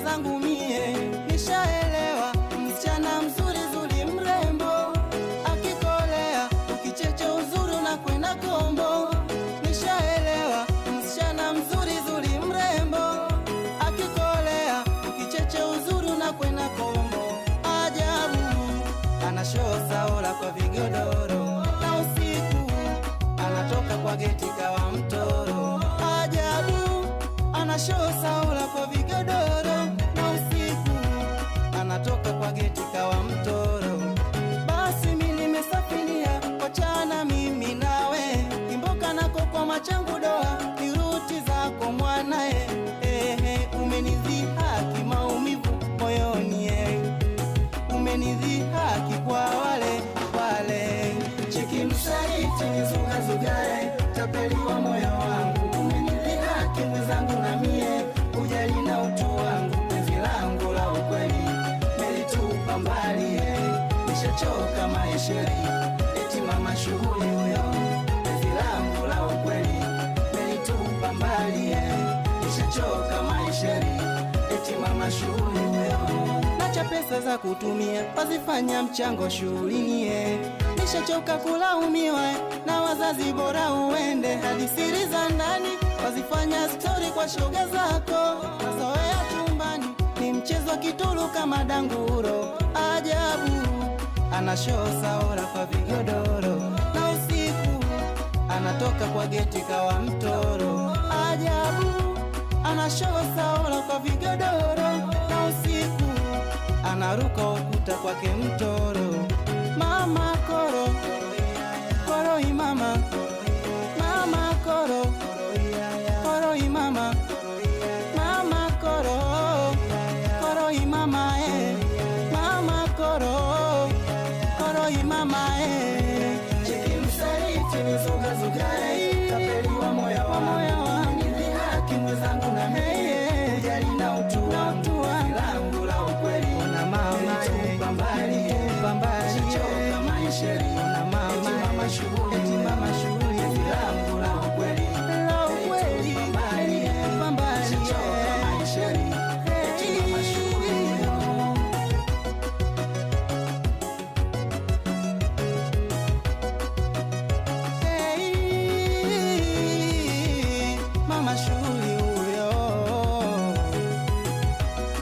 zangu mie, nishaelewa msichana mzuri zuri mrembo, akikolea ukicheche uzuri na kwenda kombo. Nishaelewa msichana mzuri zuri mrembo, akikolea ukicheche uzuri na kwenda kombo. Ajabu anashosa ola kwa vigodoro, na usiku anatoka kwa geti kawa mtoro. Ajabu anashosa ola kwa vigodoro, na usiku anatoka kwa geti kawa mtoro. Basi mimi nimesafiria wachana mimi nawe, kimboka nako kwa machangu doa, niruti zako mwanae. Umenidhihaki maumivu moyoni, umenidhihaki kwa wale cheki msaliti nizugazugae, tapeliwa moyo wangu. Umenidhihaki mwenzangu na mie, ujali na utu wangu. Penzi langu la ukweli melitupa mbali, nishachoka maisheri, eti mama shughuli huyo. Penzi langu la ukweli melitupa mbali, nishachoka maisheri, eti mama shughuli huyo. Nacha pesa za kutumia wazifanya mchango shulini, nishachoka kulaumiwa na wazazi, bora uende hadi siri za ndani wazifanya story kwa shoga zako. Mazoea chumbani ni mchezo kitulu kama danguro. Ajabu anashosa ora kwa vigodoro, na usiku anatoka kwa geti kawa mtoro. Ajabu anashosa ora kwa vigodoro, na usiku anaruka ukuta kwake mtoro. Mama koro koroi mama, mama koro koroi mama, mama koro koroi mama, mama koro koroi mama.